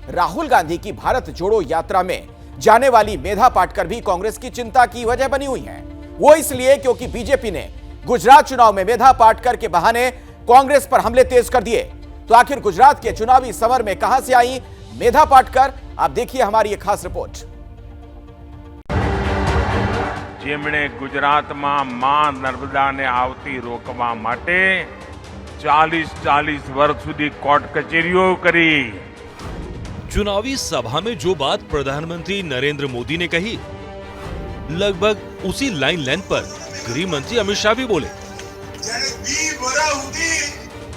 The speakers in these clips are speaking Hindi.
राहुल गांधी की भारत जोड़ो यात्रा में जाने वाली मेधा पाटकर भी कांग्रेस की चिंता की वजह बनी हुई है। वो इसलिए क्योंकि बीजेपी ने गुजरात चुनाव में मेधा पाटकर के बहाने कांग्रेस पर हमले तेज कर दिए। तो आखिर गुजरात के चुनावी समर में कहां से आई मेधा पाटकर, आप देखिए हमारी एक खास रिपोर्ट। જેમણે ગુજરાતમાં માં નર્મદાને આવતી રોકવા માટે 40 વર્ષ સુધી કોર્ટ કચેરીઓ કરી। चुनावी सभा में जो बात प्रधानमंत्री नरेंद्र मोदी ने कही, लगभग उसी लाइन लेंथ पर गृह मंत्री अमित शाह भी बोले। જેણે 20 વર્ષ સુધી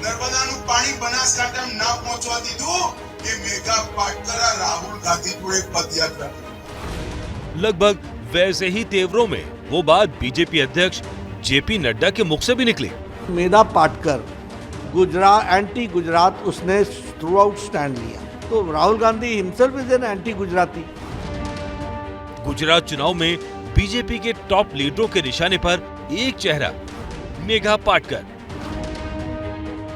નર્મદાનું પાણી બનાસકાંઠામાં ના પહોંચવા દીધું એ મેઘા પાટકર રાહુલ ગાંધી જોડે પદયાત્રા કરી। लगभग वैसे ही तेवरों में वो बात बीजेपी अध्यक्ष जेपी नड्डा के मुख से भी निकली। मेधा पाटकर गुजरात एंटी गुजरात उसने थ्रू आउट स्टैंड लिया, तो Rahul Gandhi himself is an anti Gujarati. Gujarat चुनाव में बीजेपी के टॉप लीडरों के निशाने पर एक चेहरा मेघा पाटकर,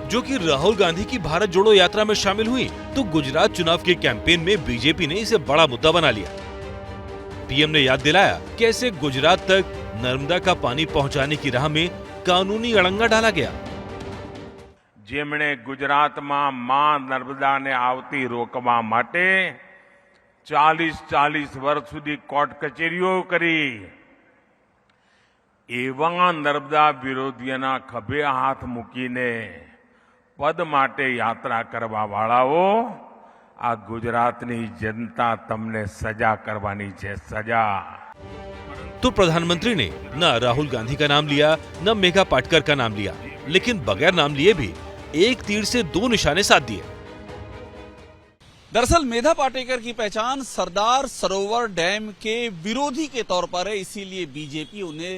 जो कि राहुल गांधी की भारत जोड़ो यात्रा में शामिल हुई, तो गुजरात चुनाव के कैंपेन में बीजेपी ने इसे बड़ा मुद्दा बना लिया। पीएम ने याद दिलाया कैसे गुजरात तक नर्मदा का पानी पहुंचाने की राह में कानूनी अड़ंगा डाला गया। જેમણે ગુજરાતમાં માં નર્મદાને આવતી રોકવા માટે 40 વર્ષ સુધી કોર્ટ કચેરીઓ કરી, એવા નર્મદા વિરોધીઓના ખભે હાથ મૂકીને પદ માટે યાત્રા કરવા વાળાઓ, આ ગુજરાતની जनता તમને સજા કરવાની છે, સજા। तो प्रधानमंत्री ने न राहुल गांधी का नाम लिया, न मेघा पाटकर का नाम लिया, लेकिन बगैर नाम लिए भी एक तीर से दो निशाने साध दिए। दरअसल मेधा पाटेकर की पहचान सरदार सरोवर डैम के विरोधी के तौर पर है, इसीलिए बीजेपी उन्हें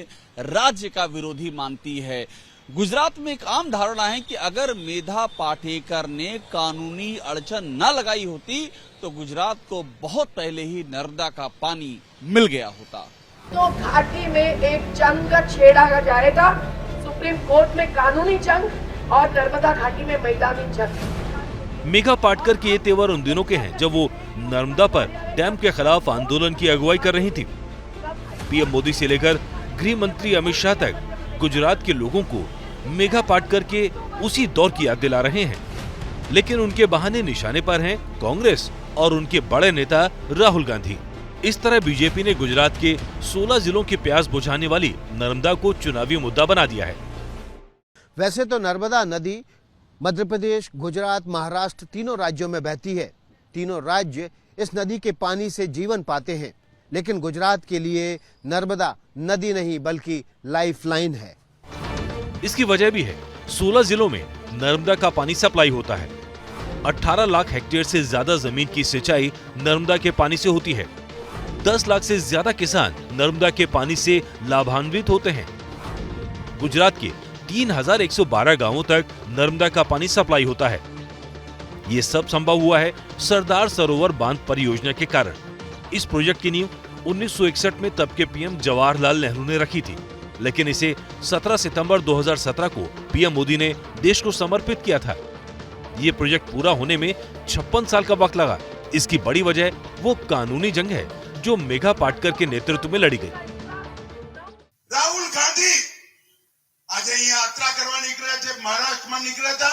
राज्य का विरोधी मानती है। गुजरात में एक आम धारणा है कि अगर मेधा पाटेकर ने कानूनी अड़चन न लगाई होती तो गुजरात को बहुत पहले ही नर्मदा का पानी मिल गया होता। तो घाटी में एक जंग छेड़ा जाएगा, सुप्रीम कोर्ट में कानूनी जंग और नर्मदा घाटी में मैदानी जंग। मेघा पाटकर के ये तेवर उन दिनों के हैं जब वो नर्मदा पर डैम के खिलाफ आंदोलन की अगुवाई कर रही थी। पीएम मोदी से लेकर गृह मंत्री अमित शाह तक गुजरात के लोगों को मेघा पाटकर के उसी दौर की याद दिला रहे हैं, लेकिन उनके बहाने निशाने पर हैं कांग्रेस और उनके बड़े नेता राहुल गांधी। इस तरह बीजेपी ने गुजरात के 16 जिलों की प्यास बुझाने वाली नर्मदा को चुनावी मुद्दा बना दिया है। वैसे तो नर्मदा नदी मध्य प्रदेश, गुजरात, महाराष्ट्र तीनों राज्यों में बहती है। तीनों राज्य इस नदी के पानी से जीवन पाते हैं, लेकिन गुजरात के लिए नर्मदा नदी नहीं बल्कि लाइफलाइन है। इसकी वजह भी है, 16 जिलों में नर्मदा का पानी सप्लाई होता है। 18 लाख हेक्टेयर से ज्यादा जमीन की सिंचाई नर्मदा के पानी से होती है। 10 लाख से ज्यादा किसान नर्मदा के पानी से लाभान्वित होते हैं। गुजरात के 3112 गांवों तक नर्मदा का पानी सप्लाई होता है। ये सब संभव हुआ है सरदार सरोवर बांध परियोजना के कारण। इस प्रोजेक्ट की नींव 1961 में तब के पीएम जवाहरलाल नेहरू ने रखी थी, लेकिन इसे 17 सितंबर 2017 को पीएम मोदी ने देश को समर्पित किया था। ये प्रोजेक्ट पूरा होने में 56 साल का वक्त लगा। इसकी बड़ी वजह वो कानूनी जंग है जो मेघा पाटकर के नेतृत्व में लड़ी गई। રાહુલ ગાંધી આજે અહીં યાત્રા કરવા નીકળ્યા છે, મહારાષ્ટ્રમાં નીકળ્યા હતા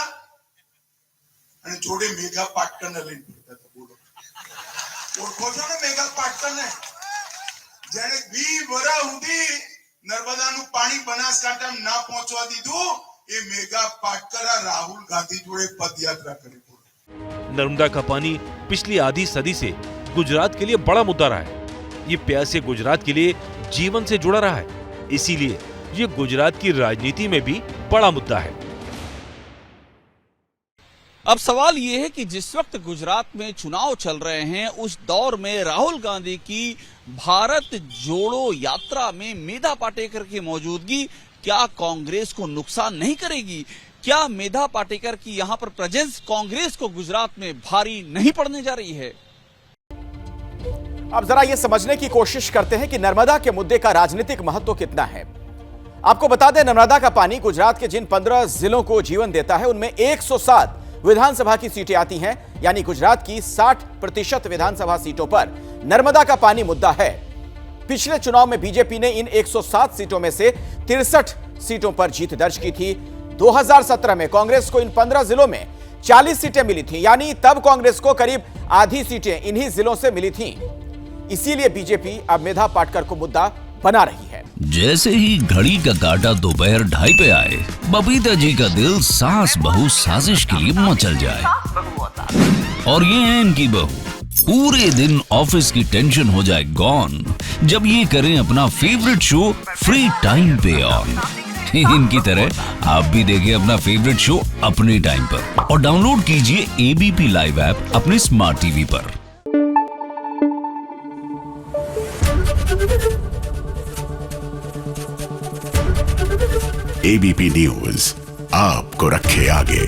અને જોડે મેઘા પાટકરને લઈને ફરતા હતા। બોલો, ઓળખો છો ને મેઘા પાટકરને? જેણે 20 વર્ષ સુધી નર્મદાનું પાણી બનાસકાંઠામાં ના પહોંચવા દીધું એ મેઘા પાટકર રાહુલ ગાંધી જોડે પદયાત્રા કરી। नर्मदा का पानी पिछली आधी सदी से गुजरात के लिए बड़ा मुद्दा रहा है। ये प्यासे गुजरात के लिए जीवन से जुड़ा रहा है, इसीलिए ये गुजरात की राजनीति में भी बड़ा मुद्दा है। अब सवाल ये है कि जिस वक्त गुजरात में चुनाव चल रहे हैं, उस दौर में राहुल गांधी की भारत जोड़ो यात्रा में मेधा पाटेकर की मौजूदगी क्या कांग्रेस को नुकसान नहीं करेगी? क्या मेधा पाटेकर की यहां पर प्रेजेंस कांग्रेस को गुजरात में भारी नहीं पड़ने जा रही है? अब जरा यह समझने की कोशिश करते हैं कि नर्मदा के मुद्दे का राजनीतिक महत्व कितना है। आपको बता दें, नर्मदा का पानी गुजरात के जिन 15 जिलों को जीवन देता है, उनमें 107 विधानसभा की सीटें आती हैं, यानी गुजरात की 60% विधानसभा सीटों पर नर्मदा का पानी मुद्दा है। पिछले चुनाव में बीजेपी ने इन 107 सीटों में से 63 सीटों पर जीत दर्ज की थी। 2017 में कांग्रेस को इन 15 जिलों में 40 सीटें मिली थी, यानी तब कांग्रेस को करीब आधी सीटें इन्हीं जिलों से मिली थीं। इसीलिए बीजेपी अब मेधा पाटकर को मुद्दा बना रही है। जैसे ही घड़ी का काटा दोपहर 2:30 पे आए, बबीता जी का दिल सास बहू साजिश के लिए मचल जाए। और ये है इनकी बहू, पूरे दिन ऑफिस की टेंशन हो जाए गॉन जब ये करें अपना फेवरेट शो फ्री टाइम पे ऑन। इनकी तरह आप भी देखें अपना फेवरेट शो अपने टाइम पर और डाउनलोड कीजिए एबीपी लाइव ऐप अपने स्मार्ट टीवी पर। एबीपी न्यूज आपको रखे आगे।